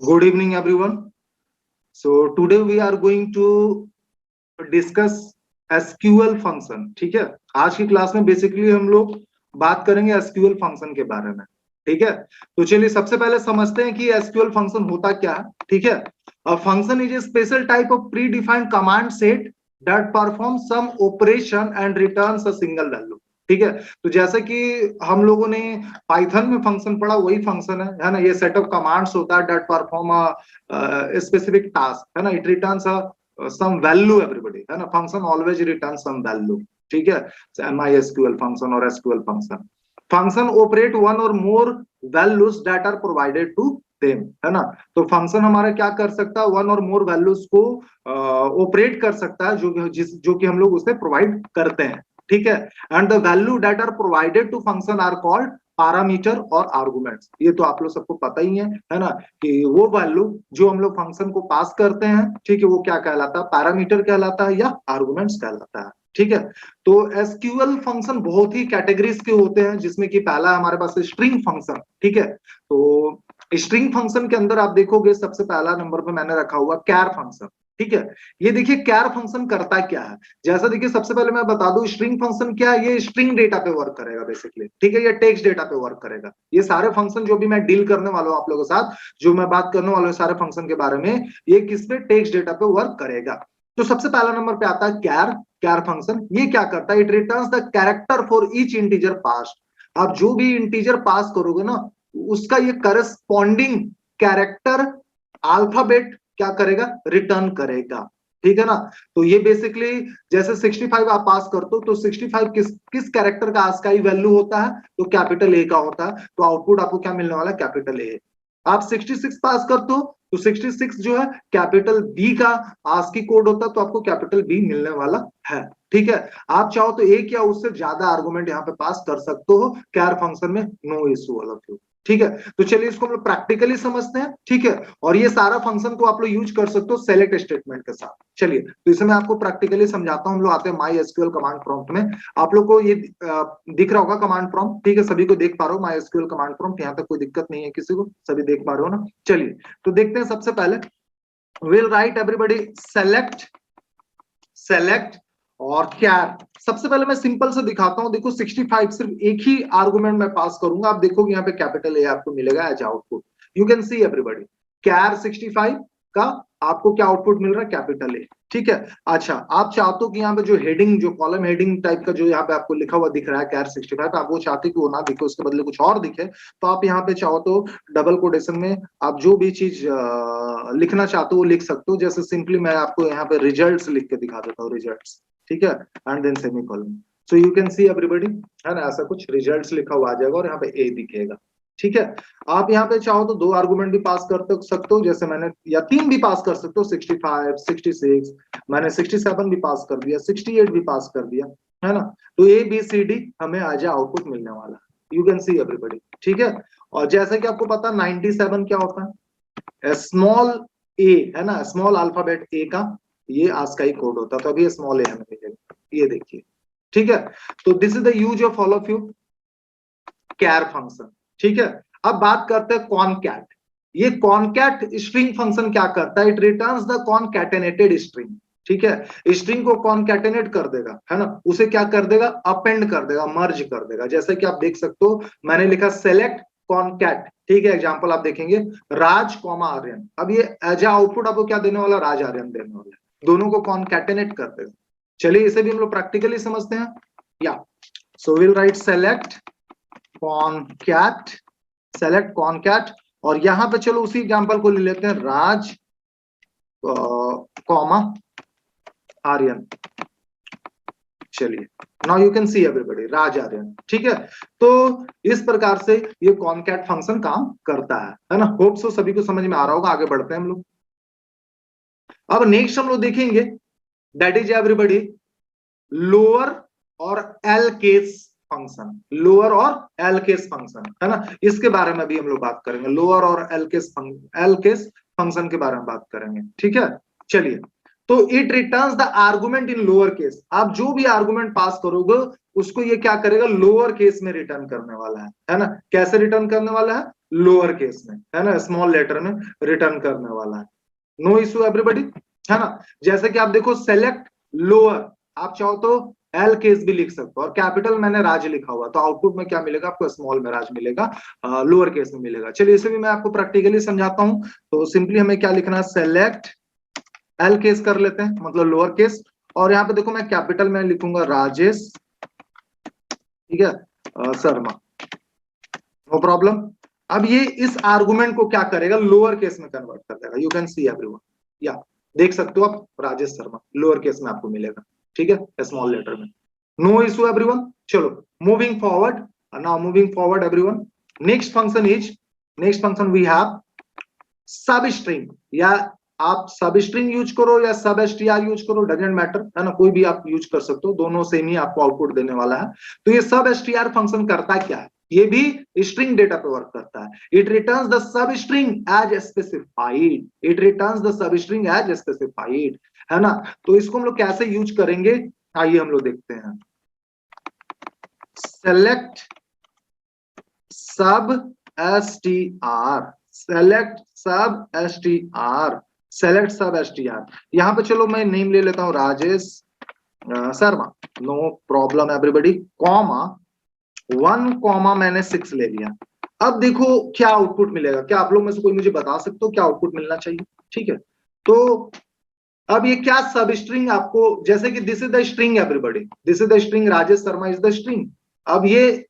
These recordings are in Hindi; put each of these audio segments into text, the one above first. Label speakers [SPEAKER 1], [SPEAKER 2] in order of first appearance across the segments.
[SPEAKER 1] Good evening, everyone. So today we are going to discuss SQL function. ठीक है, आज की क्लास में बेसिकली हम लोग बात करेंगे SQL फंक्शन के बारे में. ठीक है, तो चलिए सबसे पहले समझते हैं कि SQL फंक्शन होता क्या है. ठीक है, a function is a special type of predefined command set that perform some operation and returns a single value. ठीक है, तो जैसे कि हम लोगों ने पाइथन में फंक्शन पढ़ा, वही फंक्शन है ना. ये सेट ऑफ कमांड्स होता है that perform a specific task, है ना. It returns a some value everybody, है ना. Function always return some value. ठीक है, MySQL फंक्शन और SQL function. Function operate one और more values that are provided to them, है ना. तो फंक्शन हमारा क्या कर सकता है, वन और मोर वैल्यूज को ऑपरेट कर सकता है जो कि हम लोग उसे प्रोवाइड करते हैं. ठीक है, and the value that are provided to function are called parameter और आर्गुमेंट्स. ये तो आप लोग सबको पता ही है ना, कि वो वैल्यू जो हम लोग फंक्शन को पास करते हैं, ठीक है, वो क्या कहलाता है, पैरामीटर कहलाता है या आर्गुमेंट्स कहलाता है. ठीक है, तो एसक्यूएल फंक्शन बहुत ही कैटेगरीज के होते हैं, जिसमें कि पहला हमारे पास स्ट्रिंग फंक्शन. ठीक है, तो स्ट्रिंग फंक्शन के अंदर आप देखोगे सबसे पहला नंबर पे मैंने रखा हुआ कैर फंक्शन. ठीक है, ये देखिए कैर फंक्शन करता क्या है. जैसा देखिए सबसे पहले मैं बता दूं स्ट्रिंग फंक्शन क्या है. ये स्ट्रिंग डेटा पे वर्क करेगा बेसिकली. ठीक है, ये टेक्स्ट डेटा पे वर्क करेगा. ये सारे फंक्शन जो भी मैं डील करने वाला हूं आप लोगों के साथ, जो मैं बात करने वाला हूं सारे फंक्शन के बारे में, ये किस पे, टेक्स्ट डेटा पे वर्क करेगा. तो सबसे पहला नंबर पे आता है कैर. कैर फंक्शन ये क्या करता है, it returns the character for each integer pass. आप जो भी इंटीजर पास करोगे ना, उसका ये करस्पॉन्डिंग कैरेक्टर अल्फाबेट क्या करेगा, रिटर्न करेगा. ठीक है ना. तो ये बेसिकली जैसे 65 आप पास करते हो, तो 65 किस कैरेक्टर का आस्काई वैल्यू होता है, तो कैपिटल ए का होता है. तो आउटपुट आपको क्या मिलने वाला है, कैपिटल ए. आप 66 पास करते हो, तो 66 जो है कैपिटल बी का आस्की कोड होता है, तो आपको कैपिटल बी मिलने वाला है. ठीक है, आप चाहो तो एक या उससे ज्यादा आर्गुमेंट यहाँ पे पास कर सकते हो कैर फंक्शन में, no issue all of you. ठीक है, तो चलिए इसको हम लोग प्रैक्टिकली समझते हैं. ठीक है, और ये सारा फंक्शन को आप लोग यूज कर सकते हो सेलेक्ट स्टेटमेंट के साथ. चलिए तो इसे मैं आपको प्रैक्टिकली समझाता हूं. हम लोग आते हैं MySQL कमांड प्रॉम्प्ट में. आप लोग को ये दिख रहा होगा कमांड प्रॉम्प्ट. ठीक है, सभी को देख पा रहे हो MySQL कमांड प्रॉम्प्ट, यहाँ तक कोई दिक्कत नहीं है किसी को, सभी देख पा रहे हो ना. चलिए तो देखते हैं. सबसे पहले विल राइट एवरीबॉडी सेलेक्ट और कैर. सबसे पहले मैं सिंपल से दिखाता हूं. देखो 65 सिर्फ एक ही आर्गुमेंट में पास करूंगा. आप देखोगे यहाँ पे कैपिटल ए आपको मिलेगा as output. You can see everybody char 65 का आपको क्या आउटपुट मिल रहा है, कैपिटल ए. ठीक है, अच्छा आप चाहते हो कि यहाँ पे जो हेडिंग, जो कॉलम हेडिंग टाइप का जो यहाँ पे आपको लिखा हुआ दिख रहा है कैर 65, आप वो चाहते कि वो ना दिखे, उसके बदले कुछ और दिखे, तो आप यहाँ पे चाहो तो डबल कोटेशन में आप जो भी चीज लिखना चाहते हो वो लिख सकते हो. जैसे सिंपली मैं आपको यहाँ पे रिजल्ट्स लिख के दिखा देता हूँ, रिजल्ट्स. ठीक है, and then semicolon. So you can see everybody, है ना, ऐसा कुछ रिजल्ट्स लिखा हुआ आ जाएगा और यहाँ पे ए दिखेगा. ठीक है, आप यहाँ पे चाहो तो दो आर्गुमेंट भी पास कर सकते हो, जैसे मैंने, या तीन भी पास कर सकते हो. 65, 66, मैंने 67 भी पास कर दिया, 68 भी पास कर दिया, है ना. तो ABCD हमें आज आउटपुट मिलने वाला है. You can see everybody. ठीक है, और जैसे कि आपको पता 97 क्या होता है, स्मॉल ए, है ना, स्मॉल अल्फाबेट ए का ये आस्काई कोड होता है. तो अभी स्मॉल ए हमें मिलेगा, ये देखिए. ठीक है, तो this is the use of all of you char function. ठीक है, अब बात करते हैं कॉनकैट. ये कॉनकैट स्ट्रिंग फंक्शन क्या करता है, इट रिटर्न्स द कॉनकैटेनेटेड स्ट्रिंग. ठीक है, स्ट्रिंग को कॉनकैटेनेट कर देगा, है ना, उसे क्या कर देगा, अपेंड कर देगा, मर्ज कर देगा. जैसे कि आप देख सकते हो मैंने लिखा सेलेक्ट कॉनकैट. ठीक है, एग्जांपल आप देखेंगे राज कॉमा आर्यन. अब ये एज आउटपुट आपको क्या देने वाला, राज आर्यन देने वाला है. दोनों को कॉनकैटेनेट कर देगा. चलिए इसे भी हम लोग प्रैक्टिकली समझते हैं. या so will write select concat, select concat, और यहां पे चलो उसी एग्जांपल को ले लेते हैं, राज कॉमा आर्यन. चलिए now you can see everybody Raj Aryan. ठीक है, तो इस प्रकार से ये कॉनकैट फंक्शन काम करता है ना. होप सो सभी को समझ में आ रहा होगा. आगे बढ़ते हैं हम लोग. अब नेक्स्ट हम लोग देखेंगे दैट इज एवरीबॉडी लोअर और एल केस फंक्शन. लोअर और एल केस फंक्शन, है ना, इसके बारे में भी हम लोग बात करेंगे. लोअर और एल केस फंक्शन के बारे में बात करेंगे. ठीक है, चलिए तो it returns the argument in lower case. आप जो भी आर्गुमेंट पास करोगे उसको ये क्या करेगा, लोअर केस में रिटर्न करने वाला है ना. कैसे रिटर्न करने वाला है, लोअर केस में, है ना, स्मॉल लेटर में रिटर्न करने वाला है। नो इश्यू एवरीबॉडी, है ना। जैसे कि आप देखो सेलेक्ट लोअर, आप चाहो तो एल केस भी लिख सकते हो, और कैपिटल मैंने राज लिखा हुआ, तो आउटपुट में क्या मिलेगा आपको, स्मॉल में राज मिलेगा, लोअर केस में मिलेगा। चलिए इसे भी मैं आपको प्रैक्टिकली समझाता हूं। तो सिंपली हमें क्या लिखना है, सेलेक्ट एल केस कर लेते हैं, मतलब लोअर केस, और यहाँ पे देखो मैं कैपिटल में लिखूंगा राजेश, ठीक है, शर्मा, नो प्रॉब्लम। अब ये इस आर्गुमेंट को क्या करेगा, लोअर केस में कन्वर्ट कर देगा। यू कैन सी एवरीवन, या देख सकते हो आप, राजेश शर्मा लोअर केस में आपको मिलेगा, ठीक है, स्मॉल लेटर में। No issue everyone. चलो moving forward, now moving forward everyone, next function we have substring, या आप सब स्ट्रिंग यूज करो या सब एसटीआर यूज करो, डजेंट मैटर, है ना, कोई भी आप यूज कर सकते हो, दोनों सेम ही आपको आउटपुट देने वाला है। तो ये सब एसटीआर फंक्शन करता क्या है, ये भी स्ट्रिंग डेटा पे वर्क करता है। It returns the substring as specified, it returns the substring as specified, है ना। तो इसको हम लोग कैसे यूज करेंगे, आइए हम लोग देखते हैं। Select sub STR, select sub STR, select sub STR. यहां पे चलो मैं नेम ले लेता हूं Rajesh Sharma, no problem everybody, comma 1 comma मैंने 6 ले लिया। अब देखो क्या आउटपुट मिलेगा, क्या आप लोग में से कोई मुझे बता सकते हो क्या आउटपुट मिलना चाहिए, ठीक है। तो अब ये क्या सब स्ट्रिंग आपको, जैसे कि this is the string everybody, this is the string Rajesh Sharma is the string. अब ये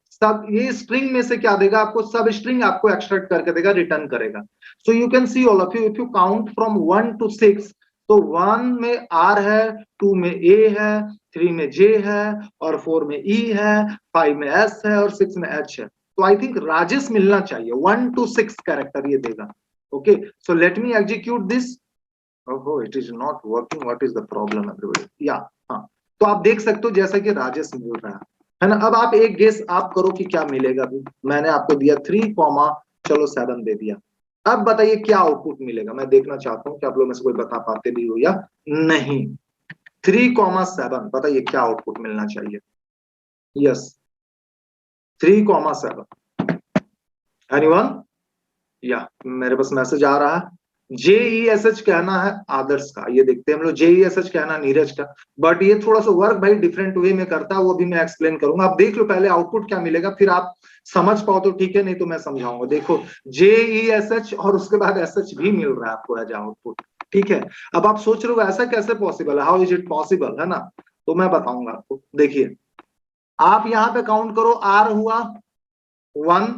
[SPEAKER 1] स्ट्रिंग में से क्या देगा आपको, सब स्ट्रिंग आपको एक्सट्रैक्ट करके देगा, रिटर्न करेगा। सो you can see all of you, if you count from 1 to 6, तो 1 में आर है, 2 में ए है, 3 में जे है, और 4 में ई है, 5 में एस है, और 6 में एच है। तो आई थिंक राजेश मिलना चाहिए, 1 to 6 कैरेक्टर ये देगा। Okay, so let me execute this. ओहो, it is not working, what is the problem everybody, या हाँ। तो आप देख सकते हो जैसा कि राजेश मिल रहा है ना। अब आप एक गेस आप करो कि क्या मिलेगा। अभी मैंने आपको दिया 3 कॉमा चलो 7 दे दिया। अब बताइए क्या आउटपुट मिलेगा, मैं देखना चाहता हूं कि आप लोग में से कोई बता पाते भी हो या नहीं। 3,7, बताइए क्या आउटपुट मिलना चाहिए। यस, 3,7, एनीवन, या मेरे पास मैसेज आ रहा है। JESH कहना है आदर्श का, ये देखते हैं हम लोग, JESH कहना नीरज का, बट ये थोड़ा सा वर्क भाई डिफरेंट वे में करता है, वो भी मैं एक्सप्लेन करूंगा। आप देख लो पहले आउटपुट क्या मिलेगा, फिर आप समझ पाओ तो ठीक है, नहीं तो मैं समझाऊंगा। देखो JESH और उसके बाद SH भी मिल रहा है आपको एज आउटपुट, ठीक है। अब आप सोच रहे हो ऐसा कैसे पॉसिबल है, हाउ इज इट पॉसिबल, है ना। तो मैं बताऊंगा आपको। देखिए आप यहाँ पे काउंट करो, R हुआ 1,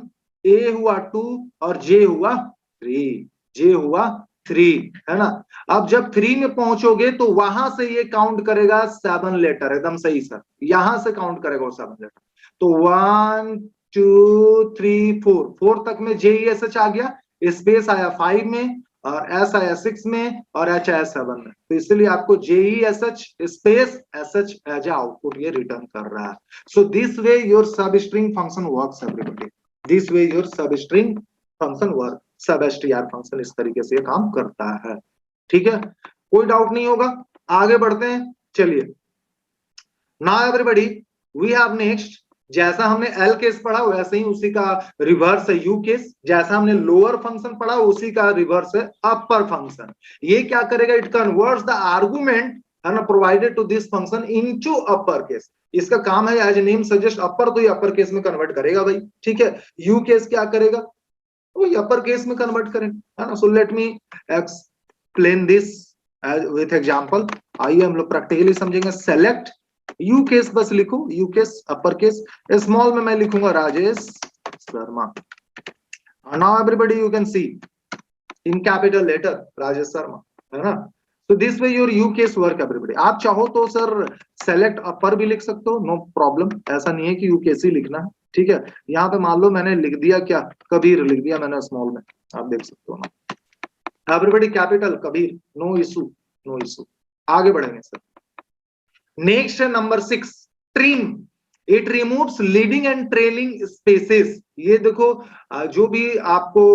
[SPEAKER 1] A हुआ 2, और J हुआ 3, J हुआ 3, है ना। अब जब 3 में पहुंचोगे तो वहां से ये काउंट करेगा 7 लेटर, एकदम सही सर, यहां से काउंट करेगा वो 7 लेटर। तो 1 2 3 4 तक में JESH आ गया, स्पेस आया 5 में, और S आया 6 में, और H आया 7 में। तो इसलिए आपको JESH space SH as output ये रिटर्न कर रहा है। So this way your substring function works everybody, this way your substring function work, sub STR function इस तरीके से काम करता है, ठीक है। कोई डाउट नहीं होगा, आगे बढ़ते हैं। चलिए now everybody we have next, जैसा हमने एल केस पढ़ा वैसे ही उसी का रिवर्स है यू केस, जैसा हमने लोअर फंक्शन पढ़ा उसी का रिवर्स है अपर फंक्शन। ये क्या करेगा, इट कन्वर्ट्स द आर्गुमेंट, है ना, provided to this function into upper case. इसका काम है एज नेम सजेस्ट अपर, तो ये अपर केस में कन्वर्ट करेगा भाई, ठीक है। यू केस क्या करेगा, वो अपर केस में कन्वर्ट करेंगे, है ना। सो let me explain this with example. आइए हम लोग प्रैक्टिकली समझेंगे। सेलेक्ट यू केस, बस लिखो U case upper case, small में मैं लिखूंगा Rajesh Sharma. Now everybody you can see in capital letter Rajesh Sharma, है ना। तो this way your U case work everybody. आप चाहो तो सर सेलेक्ट अपर भी लिख सकते हो, नो प्रॉब्लम, ऐसा नहीं है कि यू केस ही लिखना है, ठीक है। यहाँ पे मान लो मैंने लिख दिया क्या, कबीर लिख दिया मैंने स्मॉल में, आप देख सकते हो ना। Everybody capital Kabir, no issue, no issue. आगे बढ़ेंगे सर। नेक्स्ट है number 6, trim. It removes leading and trailing spaces. ये देखो जो भी आपको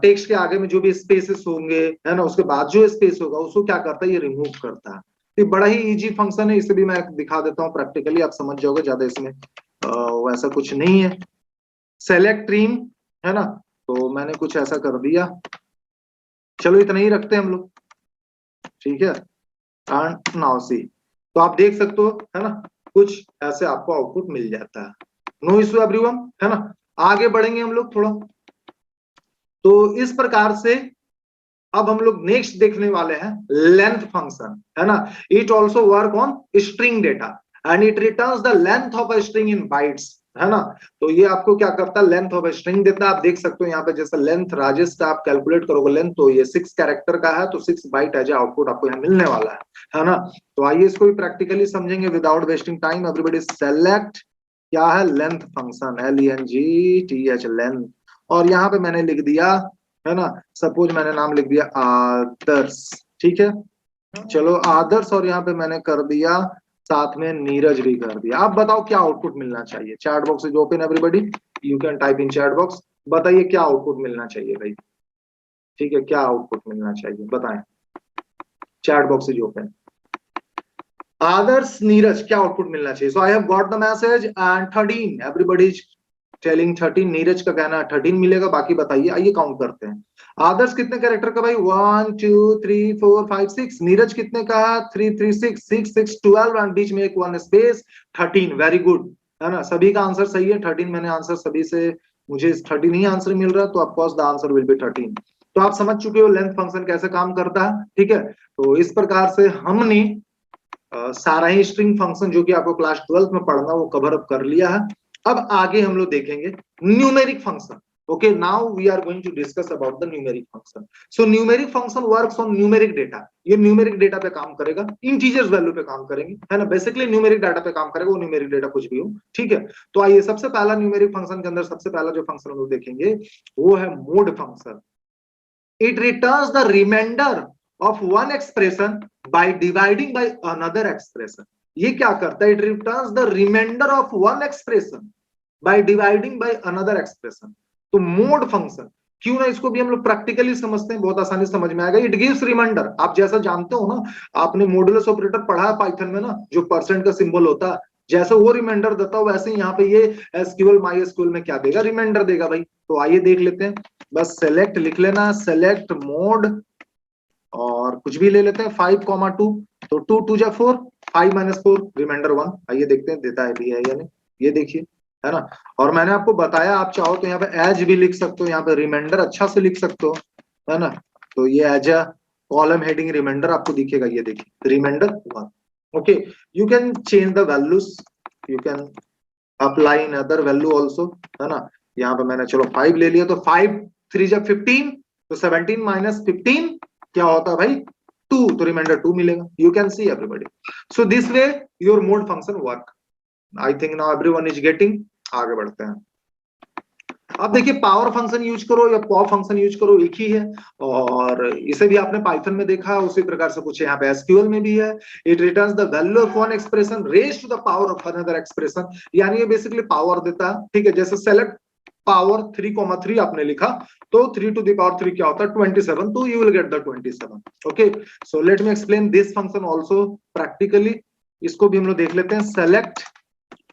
[SPEAKER 1] टेक्स्ट के आगे में जो भी स्पेसेस होंगे, है ना, उसके बाद जो स्पेस होगा उसको क्या करता है, ये रिमूव करता है। ये बड़ा ही इजी फंक्शन है, इसे भी मैं दिखा देता हूँ प्रैक्टिकली, आप समझ जाओगे, ज्यादा इसमें वैसा कुछ नहीं है। सेलेक्ट ट्रिम, है ना, तो मैंने कुछ ऐसा कर दिया, चलो इतना ही रखते हैं हम लोग, ठीक है। एंड नाउ सी, तो आप देख सकते हो है ना, कुछ ऐसे आपको आउटपुट मिल जाता है। नो इश्यू एवरीवन, है ना। आगे बढ़ेंगे हम लोग थोड़ा, तो इस प्रकार से अब हम लोग नेक्स्ट देखने वाले हैं लेंथ फंक्शन, है ना। It also work on string data and it returns the length of a string in bytes, है ना। तो ये आपको क्या करता है, लेंथ ऑफ अ स्ट्रिंग देता है। आप देख सकते हो यहाँ पे जैसे लेंथ राजेश का आप कैलकुलेट करोगे लेंथ, तो ये 6 कैरेक्टर का है, तो 6 बाइट एज आउटपुट आपको यहाँ मिलने वाला है ना। तो आइए इसको भी प्रैक्टिकली समझेंगे without wasting time. Everybody select क्या है, लेंथ फंक्शन, LENGTH लेंथ, और यहाँ पे मैंने लिख दिया, है ना, सपोज मैंने नाम लिख दिया आदर्श, ठीक है। चलो आदर्श, और यहाँ पे मैंने कर दिया साथ में नीरज भी कर दिया। आप बताओ क्या आउटपुट मिलना चाहिए। Chat box is open everybody, you can type in chat box, बताइए क्या आउटपुट मिलना चाहिए भाई, ठीक है, क्या आउटपुट मिलना चाहिए बताएं। Chat box is open. Adarsh Neeraj क्या आउटपुट मिलना चाहिए। So I have got the message and 13 everybody is telling 13। Neeraj का कहना 13 मिलेगा, बाकी बताइए। आइए काउंट करते हैं। आदर्श कितने कैरेक्टर का भाई, 1 2 3 4 5 6। नीरज कितने का, 3 3 6 6 6 12 एंड बीच में एक 1 स्पेस 13। वेरी गुड, है ना, सभी का आंसर सही है। 13 मैंने आंसर सभी से, मुझे 13 ही आंसर मिल रहा है, तो of course the answer will be 13। तो आप समझ चुके हो लेंथ फंक्शन कैसे काम करता है, ठीक है। तो इस प्रकार से हमने सारा ही स्ट्रिंग फंक्शन जो कि आपको क्लास 12 में पढ़ना वो कवर अप कर लिया है। अब आगे हम लोग देखेंगे numeric function. Okay, now we are going to discuss about the numeric function. So numeric function works on numeric data. ये न्यूमेरिक डेटा पे काम करेगा, इंटीजर्स वैल्यू पे काम करेंगे, है ना। बेसिकली न्यूमेरिक डाटा पे काम करेगा, वो न्यूमेरिक डेटा कुछ भी हो, ठीक है। तो आइए सबसे पहला न्यूमेरिक फंक्शन के अंदर सबसे पहला जो फंक्शन हम लोग देखेंगे वो है mode function. It returns the remainder of one expression by dividing by another expression. ये क्या करता है, it returns the remainder of one expression by dividing by another expression. तो मोड फंक्शन, क्यों ना इसको भी हम लोग प्रैक्टिकली समझते हैं, बहुत आसानी समझ में आएगा। इट गिव्स रिमाइंडर, आप जैसा जानते हो ना, आपने मॉडुलस ऑपरेटर पढ़ा है पाइथन में ना, जो परसेंट का सिंबल होता है, जैसे वो रिमाइंडर देता है वैसे ही यहाँ पे ये एसक्यूएल माई एसक्यूएल में क्या देगा, रिमाइंडर देगा भाई। तो आइए देख लेते हैं, बस सेलेक्ट लिख लेना, सेलेक्ट मोड, और कुछ भी ले लेते हैं 5,2, तो 2 2 जा 4, 5 - 4 रिमाइंडर 1। आइए देखते हैं देता है भी है या नहीं, ये देखिए, है ना। और मैंने आपको बताया आप चाहो तो यहाँ पे एज भी लिख सकते हो, यहाँ पे रिमाइंडर अच्छा से लिख सकते हो, है ना। तो ये as a column heading reminder आपको दिखेगा, ये देखिए reminder 1। Okay, you can change the values, you can apply in other value also, है ना। यहाँ पे मैंने चलो 5 ले लिया, तो 5 3 जा 15, तो 17 - 15 क्या होता है भाई, 2, तो रिमाइंडर 2 मिलेगा। You can see everybody. So this way your mode function work. I think now everyone is getting. आगे बढ़ते हैं। अब देखिए पावर फंक्शन यूज करो या पॉप फंक्शन यूज करो, एक ही है, और इसे भी आपने पाइथन में देखा, उसी प्रकार से कुछ यहाँ पे एसक्यूएल में भी है। It returns the value of one expression raised to the power of another expression, यानी ये बेसिकली पावर देता है, ठीक है। जैसे सेलेक्ट पावर 3,3 आपने लिखा, तो 3 to the power 3 क्या होता है, 27, तो you will get the 27। Okay, so let me explain this function also practically. इसको भी हम लोग देख लेते हैं। सेलेक्ट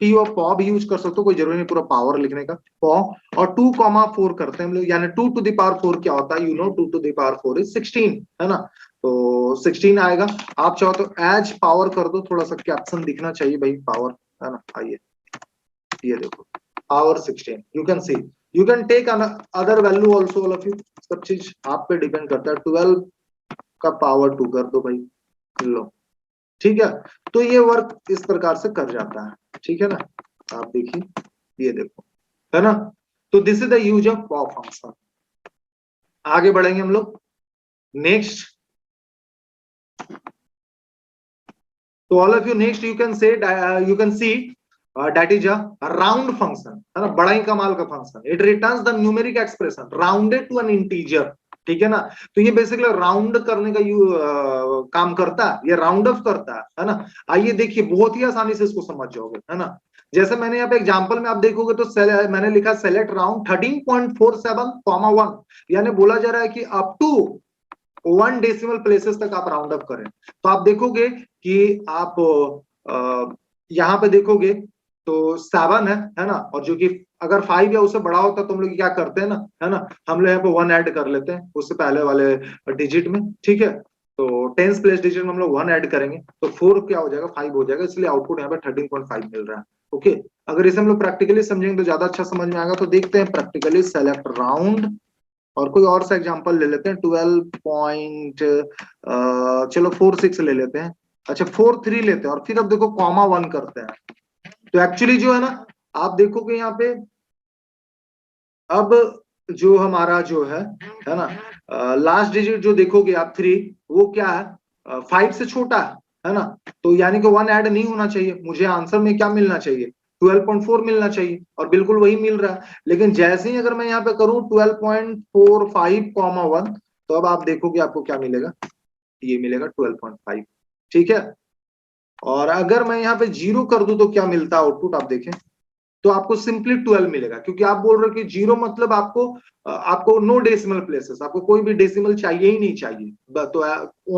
[SPEAKER 1] टी और पॉ भी यूज कर सकते हो, कोई जरूरी नहीं पूरा पावर लिखने का, पॉ, और 2,4 करते हैं हम लोग, यानी 2 to the power 4 क्या होता है, you know 2 to the power 4 is 16, है ना। तो 16 आएगा। आप चाहो तो एज पावर कर दो, थोड़ा सा कैप्शन दिखना चाहिए भाई, पावर, है ना। आइए ये देखो power 16, you can see, you can take other value also, all of you, सब चीज आप पे डिपेंड करता है। 12 का पावर 2 कर दो भाई, लो, ठीक है। तो ये वर्क इस प्रकार से कर जाता है, ठीक है ना। आप देखिए, ये देखो, है ना। तो this is the use of pop function. आगे बढ़ेंगे हम लोग नेक्स्ट। तो all of you next you can say, you can see that is a round function, है ना, बड़ा ही कमाल का function. It returns the numeric expression rounded to an integer, ठीक है ना। तो ये बेसिकली राउंड करने का काम करता है, ये राउंड ऑफ करता है ना। आइए देखिए, बहुत ही आसानी से इसको समझ जाओगे, है ना। जैसे मैंने यहाँ पे एग्जांपल में आप देखोगे तो मैंने लिखा सेलेक्ट राउंड 13.47, 1, यानी बोला जा रहा है कि अप टू 1 डेसिमल प्लेसेस तक आप राउंड अप करें। तो आप देखोगे कि आप यहाँ पे देखोगे तो 7 है ना, और जो कि अगर 5 या उससे बड़ा होता तो हम लोग क्या करते हैं ना, है ना, हम लोग यहाँ पे 1 ऐड कर लेते हैं उससे पहले वाले डिजिट में, ठीक है। तो टेंस प्लेस डिजिट में हम लोग 1 ऐड करेंगे तो 4 क्या हो जाएगा, 5 हो जाएगा, इसलिए आउटपुट यहाँ पे 13.5 मिल रहा है। ओके, अगर इसे हम लोग प्रैक्टिकली समझेंगे तो ज्यादा अच्छा समझ में आएगा। तो देखते हैं प्रैक्टिकली, सेलेक्ट राउंड, और कोई और सा एग्जांपल ले लेते हैं, 12 पॉइंट, चलो 4 6 ले लेते हैं, अच्छा 4 3 लेते हैं, और फिर अब देखो कॉमा 1 करते हैं। तो एक्चुअली जो है ना, आप देखोगे यहाँ पे अब जो हमारा जो है ना, लास्ट डिजिट जो देखोगे आप 3, वो क्या है, 5 से छोटा है ना, तो यानी कि 1 ऐड नहीं होना चाहिए, मुझे आंसर में क्या मिलना चाहिए, 12.4 मिलना चाहिए, और बिल्कुल वही मिल रहा है। लेकिन जैसे ही अगर मैं यहाँ पे करूं 12.45 कॉमा 1, तो अब आप देखोगे आपको क्या मिलेगा, ये मिलेगा 12.5, ठीक है। और अगर मैं यहाँ पे 0 कर दूं तो क्या मिलता है आउटपुट, आप देखें, तो आपको सिंपली 12 मिलेगा, क्योंकि आप बोल रहे हो कि 0 मतलब आपको नो डेसिमल प्लेसेस, आपको कोई भी डेसिमल चाहिए ही नहीं चाहिए, तो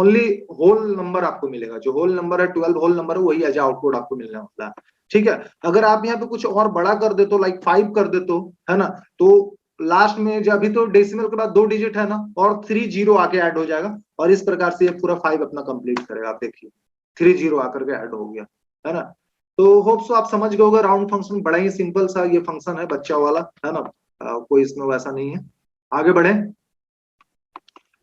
[SPEAKER 1] ओनली होल नंबर आपको मिलेगा, जो होल नंबर है 12 होल नंबर है, वही एज आउटपुट आपको मिलने वाला है, ठीक है। अगर आप यहाँ पे कुछ और बड़ा कर दे तो लाइक 5 कर दे तो, है ना, तो लास्ट में जो अभी तो डेसिमल के बाद 2 डिजिट है ना, और 3 0 आके ऐड हो जाएगा, और इस प्रकार से ये पूरा 5 अपना कंप्लीट करेगा। आप देखिए 3 0 आकर के ऐड हो गया, है ना। तो होप सो आप समझ गए होगे, राउंड फंक्शन बड़ा ही सिंपल सा ये फंक्शन है, बच्चा वाला, है ना, कोई इसमें वैसा नहीं है। आगे बढ़े।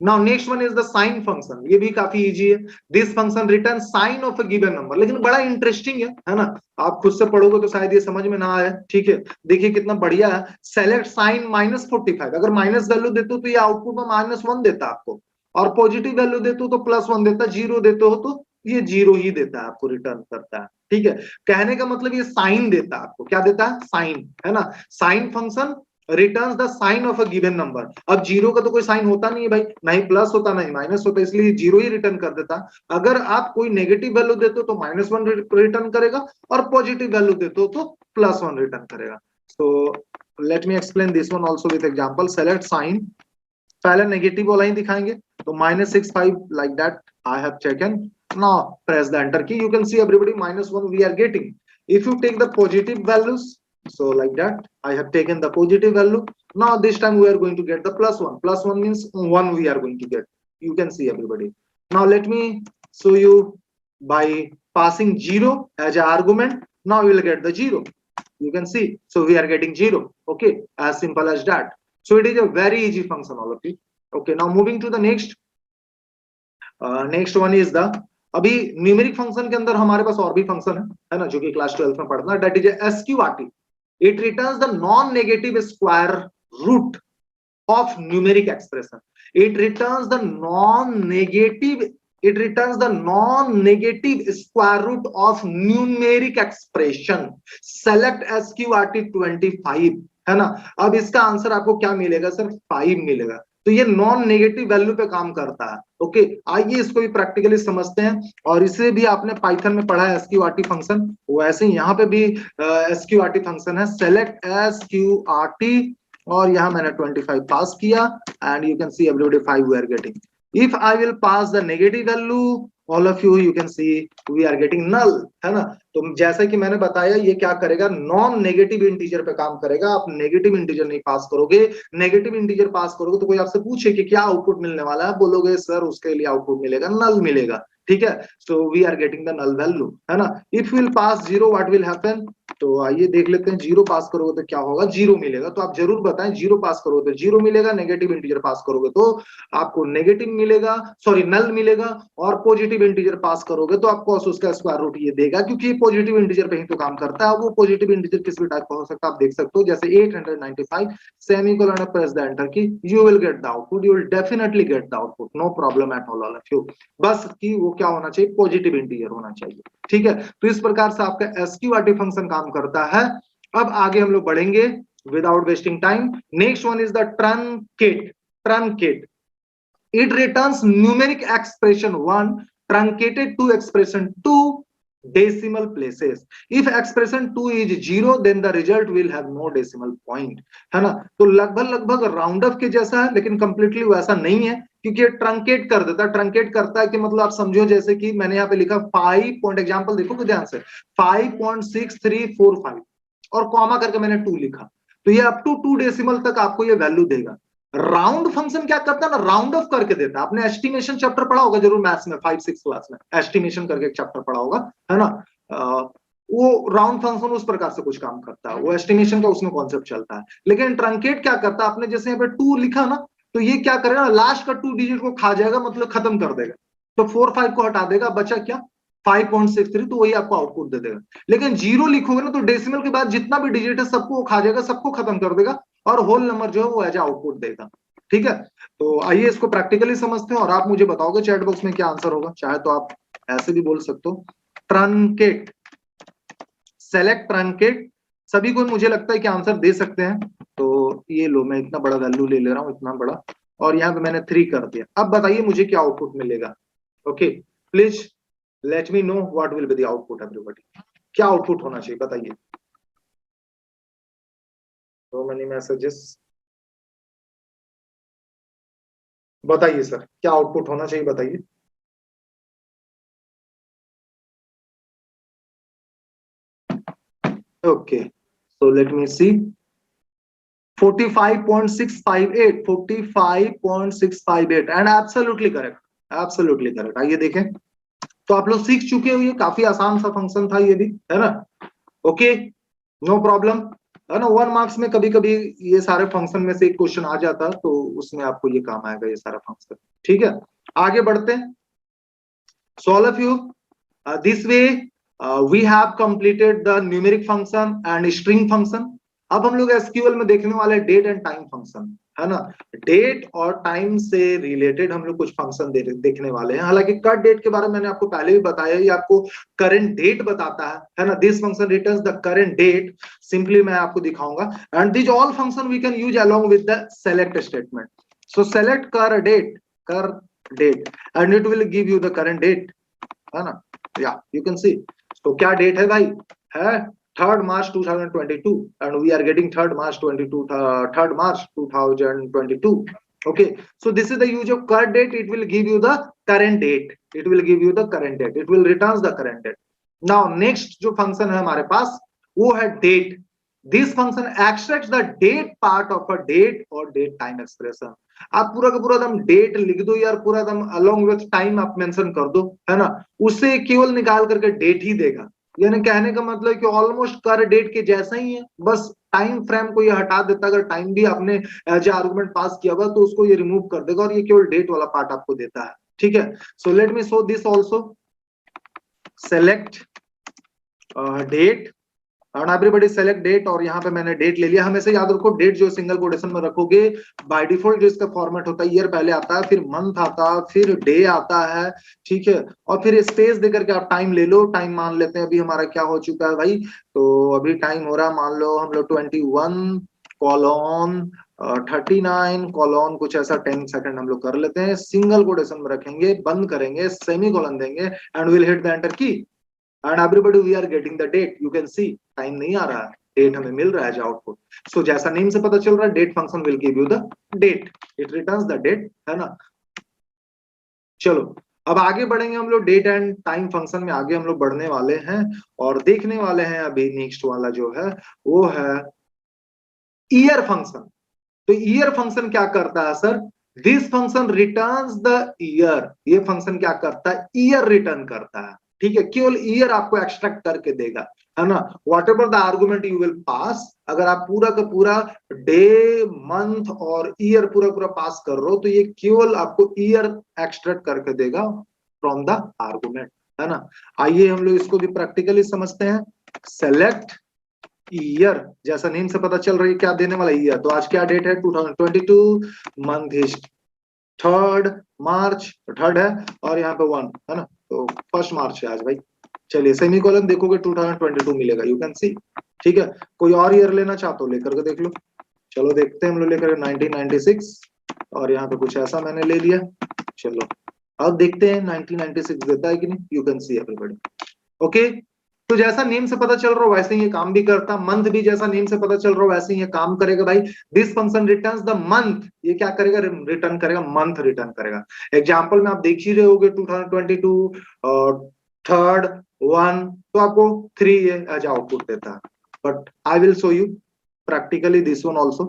[SPEAKER 1] Now next one is the sign function, ये भी काफी इजी है। This function return sign of a given number, लेकिन बड़ा इंटरेस्टिंग है ना, आप खुद से पढ़ोगे तो शायद ये समझ में ना आए, ठीक है। देखिए कितना बढ़िया है, सेलेक्ट साइन -45, अगर माइनस वैल्यू देते हो तो ये आउटपुट में -1 देता है आपको, और पॉजिटिव वैल्यू देते हो तो +1 देता है, 0 देते हो तो ये 0 ही देता है, आपको रिटर्न करता है, ठीक है। कहने का मतलब ये साइन देता है आपको, क्या देता है, साइन, है ना। Sign function returns the sign of a given number. अब 0 का तो कोई साइन होता नहीं है भाई, नहीं प्लस होता नहीं माइनस होता, इसलिए 0 ही रिटर्न कर देता। अगर आप कोई नेगेटिव वैल्यू देते हो तो -1 रिटर्न करेगा, और पॉजिटिव वैल्यू देते हो तो +1 रिटर्न करेगा। So let me explain this one also with example. Select sign, पहले नेगेटिव वाला ही दिखाएंगे, तो -65 like that I have taken. Now press the enter key, you can see everybody -1 we are getting. If you take the positive values, so like that I have taken the positive value. Now this time we are going to get the +1. +1 means 1 we are going to get, you can see everybody. Now let me show you by passing 0 as an argument. Now we will get the 0, you can see, so we are getting 0. Okay, as simple as that. So it is a very easy function, all of you. Okay, now moving to the next. Next one is the, अभी न्यूमेरिक फंक्शन के अंदर हमारे पास और भी फंक्शन है ना, जो कि क्लास 12 में पढ़ना है, that is SQRT. It returns the non-negative square root of numeric expression. It returns the non-negative. It returns the non-negative square root of numeric expression. Select SQRT 25, है ना। अब इसका आंसर आपको क्या मिलेगा सर, 5 मिलेगा। तो ये नॉन नेगेटिव वैल्यू पे काम करता है। ओके, आइए इसको भी प्रैक्टिकली समझते हैं, और इसे भी आपने पाइथन में पढ़ा है एसक्यूआरटी फंक्शन, वैसे ही यहाँ पे भी एसक्यूआरटी फंक्शन है। सेलेक्ट एसक्यूआरटी, और यहाँ मैंने 25 पास किया, and you can see everybody 5 we are getting. If I will pass the negative value, all of you can see we are getting null, है ना। तो जैसा कि मैंने बताया, ये क्या करेगा, नॉन नेगेटिव इंटीजर पे काम करेगा। आप नेगेटिव इंटीजर नहीं पास करोगे, नेगेटिव इंटीजर पास करोगे तो कोई आपसे पूछे कि क्या आउटपुट मिलने वाला है, बोलोगे सर उसके लिए आउटपुट मिलेगा नल मिलेगा, ठीक है। So we are getting the null value, है ना। If will pass 0 what will happen, तो आइए देख लेते हैं, 0 पास करोगे तो क्या होगा, 0 मिलेगा। तो आप जरूर बताएं, 0 पास करोगे तो 0 मिलेगा, नेगेटिव इंटीजर पास करोगे तो आपको नेगेटिव मिलेगा, सॉरी नल मिलेगा, और पॉजिटिव इंटीजर पास करोगे तो आपको उसका स्क्वायर रूट ये देगा, क्योंकि पॉजिटिव इंटीजर पे ही तो काम करता है। वो पॉजिटिव इंटीजर किस भी टाइप का हो सकता है, आप देख सकते हो, जैसे 895 semicolon, press the enter key, you will get the output, you will definitely get the output, no problem at all of you. बस कि वो क्या होना चाहिए, पॉजिटिव इंटीजर होना चाहिए, ठीक है। तो इस प्रकार से आपका एसक्यूआरटी फंक्शन काम करता है। अब आगे हम लोग बढ़ेंगे without wasting time. Next one is the truncate. Truncate, it returns numeric expression 1 truncated to expression 2 decimal places. If expression 2 is 0, then the result will have no decimal point, है ना। तो लगभग लगभग राउंड ऑफ के जैसा है, लेकिन कंप्लीटली वैसा नहीं है। क्योंकि ये ट्रंकेट कर देता है। ट्रंकेट करता है कि मतलब आप समझो जैसे कि मैंने यहाँ पे लिखा 5 पॉइंट, एग्जाम्पल देखो ध्यान से, 5.6345 और कॉमा करके मैंने 2 लिखा, तो ये अप टू 2 डेसिमल तक आपको ये वैल्यू देगा। राउंड फंक्शन क्या करता है ना, राउंड ऑफ करके देता है। आपने एस्टिमेशन चैप्टर पढ़ा होगा जरूर मैथ्स में, 5-6 क्लास में एस्टिमेशन करके एक चैप्टर पढ़ा होगा, है ना। वो राउंड फंक्शन उस प्रकार से कुछ काम करता है, वो एस्टिमेशन का उसमें कॉन्सेप्ट चलता है। लेकिन ट्रंकेट क्या करता है, आपने जैसे यहाँ पे 2 लिखा ना, तो ये क्या करेगा, लास्ट का 2 डिजिट को खा जाएगा, मतलब खत्म कर देगा। तो 4-5 को हटा देगा, बचा क्या 5.63, तो वही आपको आउटपुट दे देगा। लेकिन 0 लिखोगे ना तो डेसिमल के बाद जितना भी डिजिट है सबको वो खा जाएगा, सबको खत्म कर देगा, और होल नंबर जो है वो एज आउटपुट देगा। ठीक है, तो आइए इसको प्रैक्टिकली समझते हैं, और आप मुझे बताओगे चैट बॉक्स में क्या आंसर होगा। चाहे तो आप ऐसे भी बोल सकते हो, ट्रंकेट, सेलेक्ट ट्रंकेट। सभी को मुझे लगता है कि आंसर दे सकते हैं। तो ये लो, मैं इतना बड़ा वैल्यू ले रहा हूं, इतना बड़ा, और यहाँ पे मैंने 3 कर दिया। अब बताइए मुझे क्या आउटपुट मिलेगा। Okay, please let me know what will be the output everybody. क्या आउटपुट होना चाहिए बताइए। सो मेनी मैसेजेस, बताइए सर क्या आउटपुट होना चाहिए, बताइए। Okay, so let me see, 45.658, 45.658 and absolutely correct, absolutely correct. आइए देखें, तो आप लोग सीख चुके हो, ये काफी आसान सा फंक्शन था ये भी, है ना। ओके, नो प्रॉब्लम, है ना। 1 मार्क्स में कभी कभी ये सारे फंक्शन में से एक क्वेश्चन आ जाता है, तो उसमें आपको ये काम आएगा, ये सारा फंक्शन। ठीक है, आगे बढ़ते हैं। So all of you, this way we have completed the numeric function and string function. अब हम लोग एसक्यूएल में देखने वाले डेट एंड टाइम फंक्शन, है ना। डेट और टाइम से रिलेटेड हम लोग कुछ फंक्शन देखने वाले हैं। हालांकि कट डेट के बारे में मैंने आपको पहले भी बताया, ये आपको करंट डेट बताता है ना। This function returns the current date, simply मैं आपको दिखाऊंगा। And this all function we can use along with the select statement. So select curdate, curdate, and it will give you the current date, है ना। या यू कैन सी, तो क्या डेट है भाई, है 3rd March 2022, and we are getting 3rd March 2022. Okay, so this is the use of current date. It will give you the current date, it will give you the current date, it will returns the current date. Now next जो फंक्शन है हमारे पास वो है date. This function extracts the date part of a date और डेट टाइम एक्सप्रेशन। आप पूरा का पूरा एकदम डेट लिख दो यार, पूरा एकदम अलोंग विथ टाइम आप मेंशन कर दो, है ना। उससे केवल निकाल करके डेट ही देगा। यानी कहने का मतलब कि ऑलमोस्ट कर डेट के जैसा ही है, बस टाइम फ्रेम को ये हटा देता। अगर टाइम भी आपने एज ए आर्गुमेंट पास किया हुआ तो उसको ये रिमूव कर देगा, और ये केवल डेट वाला पार्ट आपको देता है। ठीक है, so let me show this also. Select date और एवरीबॉडी सेलेक्ट डेट, और यहाँ पे मैंने डेट ले लिया। हमेशा याद रखो डेट जो सिंगल कोटेशन में रखोगे, बाय डिफॉल्ट जो इसका फॉर्मेट होता है ईयर पहले आता है, फिर मंथ आता है, फिर डे आता है, ठीक है, और फिर स्पेस देकर के आप टाइम ले लो। टाइम मान लेते हैं, अभी हमारा क्या हो चुका है भाई, तो अभी टाइम हो रहा है, मान लो हम लोग 21 कॉलोन 39 कॉलोन कुछ ऐसा 10 सेकंड हम लोग कर लेते हैं। सिंगल कोटेशन में रखेंगे, बंद करेंगे, सेमी कॉलन देंगे, and will hit the enter key, and everybody we are getting the date. You can see time नहीं आ रहा है, डेट हमें मिल रहा है जो आउटपुट। सो जैसा नेम से पता चल रहा है, date function will give you the date, it returns the date, है ना। चलो अब आगे बढ़ेंगे हम लोग, डेट एंड टाइम फंक्शन में आगे हम लोग बढ़ने वाले हैं, और देखने वाले हैं अभी नेक्स्ट वाला जो है वो है ईयर फंक्शन। तो ईयर फंक्शन क्या करता है sir, this function returns the year. ये फंक्शन क्या करता है, ईयर रिटर्न करता है। ठीक है, केवल ईयर आपको एक्सट्रैक्ट करके देगा, है ना। What ever the argument you will pass, अगर आप पूरा का पूरा डे मंथ और ईयर पूरा पूरा पास कर रहे हो, तो ये केवल आपको ईयर एक्सट्रैक्ट करके देगा फ्रॉम द आर्गुमेंट, है ना। आइए हम लोग इसको भी प्रैक्टिकली समझते हैं। सेलेक्ट ईयर, जैसा नेम से पता चल रही है क्या देने वाला ईयर। तो आज क्या डेट है, 2022, month is 3rd March, 3rd है, और यहाँ पे 1 है ना, तो 1 मार्च है आज भाई। चलिए सेमी कॉलन देखोगे 2022 मिलेगा, यू कैन सी। ठीक है, कोई और ईयर लेना चाहते हो लेकर के देख लो। चलो देखते हैं हम लोग लेकर 1996, और यहाँ पे कुछ ऐसा मैंने ले लिया। चलो अब देखते हैं 1996 देता है कि नहीं, you can see everybody. Okay, तो जैसा नेम से पता चल रहा हो वैसे ही ये काम भी करता, मंथ भी जैसा नेम से पता चल रहा हो वैसे ही ये काम करेगा भाई। This function returns the month, ये क्या करेगा, रिटर्न करेगा, मंथ रिटर्न करेगा। एग्जांपल में आप देख ही रहे होगे 2022 और थर्ड 1, तो आपको 3 ये एज आउटपुट देता है। But I will show you practically this one also.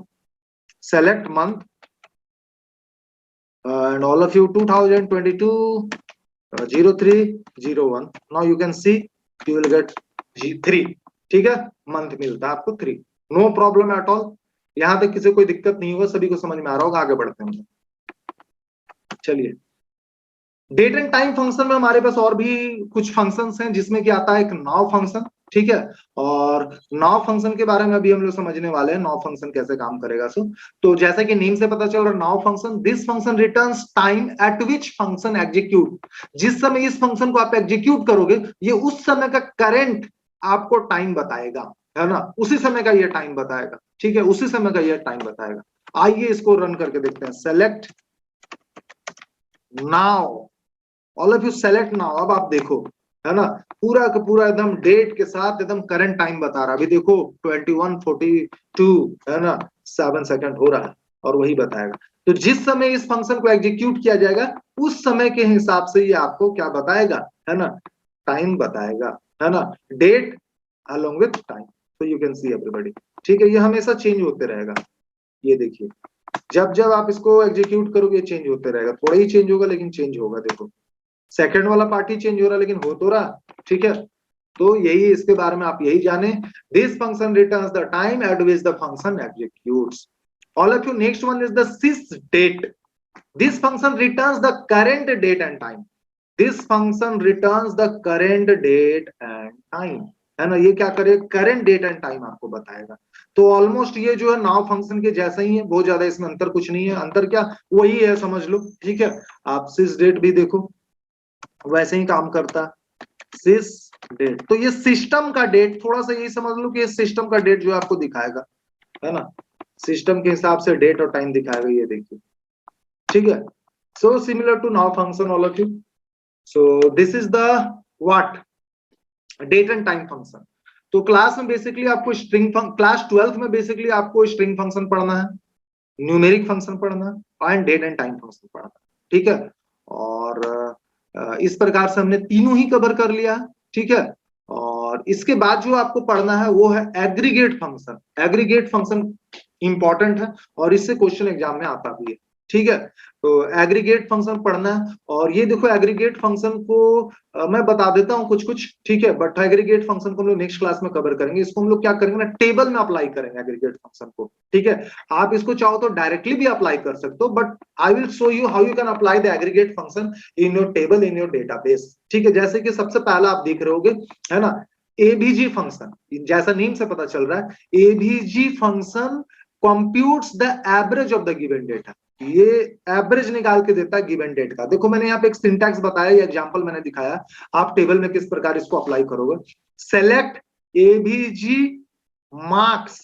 [SPEAKER 1] Select month and all of you 2022 0301. Now you can see you will get 3, ठीक है, मंथ मिलता है आपको 3, नो प्रॉब्लम एट ऑल। यहां तक किसी कोई दिक्कत नहीं होगा, सभी को समझ में आ रहा होगा। आगे बढ़ते हैं, चलिए। डेट एंड टाइम फंक्शन में हमारे पास और भी कुछ फंक्शंस हैं, जिसमें कि आता है एक नाउ फंक्शन, ठीक है। और नाउ फंक्शन के बारे में अभी हम लोग समझने वाले हैं, नाउ फंक्शन कैसे काम करेगा। तो जैसा कि नेम से पता चल रहा है, now function, this function returns time at which function execute, जिस समय इस फंक्शन को आप एग्जीक्यूट करोगे ये उस समय का करंट आपको टाइम बताएगा, है ना, उसी समय का ये टाइम बताएगा, ठीक है, उसी समय का ये टाइम बताएगा। आइए इसको रन करके देखते हैं। Select now, all of you select now. अब आप देखो, है ना, पूरा का पूरा एकदम डेट के साथ एकदम करंट टाइम बता रहा है। अभी देखो 21:42, है ना, 7 सेकंड हो रहा है और वही बताएगा। तो जिस समय इस फंक्शन को एग्जीक्यूट किया जाएगा उस समय के हिसाब से ये आपको क्या बताएगा, है ना, टाइम बताएगा, है ना, डेट अलोंग विथ टाइम। तो यू कैन सी एवरीबॉडी, ठीक है, ये हमेशा चेंज होते रहेगा। ये देखिए, जब जब आप इसको एग्जीक्यूट करोगे चेंज होते रहेगा, थोड़ा ही चेंज होगा लेकिन चेंज होगा। देखो सेकंड वाला पार्ट ही चेंज हो रहा है लेकिन हो तो रहा, ठीक है। तो यही इसके बारे में आप यही जाने, this function returns the time at which the function executes. All of you, next one is the sysdate, this function returns the current date and time, this function returns the current date and time, है ना, ये क्या करेगा, करेंट डेट एंड टाइम आपको बताएगा। तो ऑलमोस्ट ये जो है नाउ फंक्शन के जैसा ही है, बहुत ज्यादा इसमें अंतर कुछ नहीं है। अंतर क्या, वही है, समझ लो, ठीक है। आप सिस डेट भी देखो वैसे ही काम करता, सिस डेट। तो ये सिस्टम का डेट, थोड़ा सा यही समझ लो कि ये सिस्टम का डेट जो आपको दिखाएगा, है ना, सिस्टम के हिसाब से डेट और टाइम दिखाएगा, ये देखिए, ठीक है। So similar to now function all of you. So this is the what, date and time function. तो क्लास में बेसिकली आपको स्ट्रिंग, क्लास 12th में बेसिकली आपको स्ट्रिंग फंक्शन पढ़ना है, न्यूमेरिक फंक्शन पढ़ना है and date and time function पढ़ना है, ठीक है। और इस प्रकार से हमने तीनों ही कवर कर लिया, ठीक है। और इसके बाद जो आपको पढ़ना है वो है aggregate function. Aggregate function important है और इससे क्वेश्चन एग्जाम में आता भी है, ठीक है। तो एग्रीगेट फंक्शन पढ़ना है। और ये देखो एग्रीगेट फंक्शन को मैं बता देता हूँ कुछ कुछ, ठीक है, बट एग्रीगेट फंक्शन को हम लोग नेक्स्ट क्लास में कवर करेंगे। इसको हम लोग क्या करेंगे ना, टेबल में अप्लाई करेंगे एग्रीगेट फंक्शन को, ठीक है। आप इसको चाहो तो डायरेक्टली भी अप्लाई कर सकते हो, but I will show you how you can apply the aggregate function in your table, in your database, ठीक है। जैसे कि सबसे पहला आप देख रहे होगे, है ना, एबीजी फंक्शन, जैसा नेम से पता चल रहा है, ABG function computes the average of the given data. ये एवरेज निकाल के देता है गिवन डेट का। देखो मैंने यहाँ पे एक सिंटैक्स बताया, ये एग्जांपल मैंने दिखाया, आप टेबल में किस प्रकार इसको अप्लाई करोगे। सेलेक्ट एबीजी मार्क्स,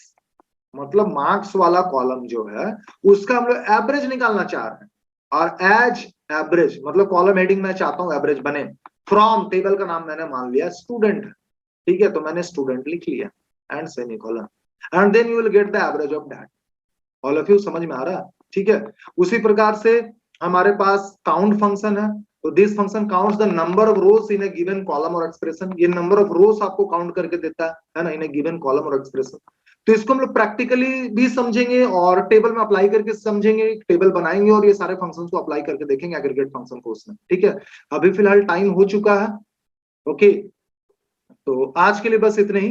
[SPEAKER 1] मतलब मार्क्स वाला कॉलम जो है उसका हम लोग एवरेज निकालना चाह रहे हैं, और एज एवरेज मतलब कॉलम हेडिंग मैं चाहता हूं एवरेज बने, फ्रॉम टेबल का नाम मैंने मान लिया स्टूडेंट, ठीक है, तो मैंने स्टूडेंट लिख लिया and semicolon, and then you will get the average of that. All of you समझ में आ रहा है, ठीक है। उसी प्रकार से हमारे पास काउंट फंक्शन है। तो this function counts the number of rose in A given column और एक्सप्रेशन। ये नंबर ऑफ रोज आपको काउंट करके देता है ना, इन ए गिवन कॉलम और एक्सप्रेशन। तो इसको हम लोग प्रैक्टिकली भी समझेंगे और टेबल में अप्लाई करके समझेंगे, टेबल बनाएंगे और ये सारे फंक्शंस को अप्लाई करके देखेंगे एग्रीगेट फंक्शन को उसमें, ठीक है। अभी फिलहाल टाइम हो चुका है, ओके। तो आज के लिए बस इतने ही।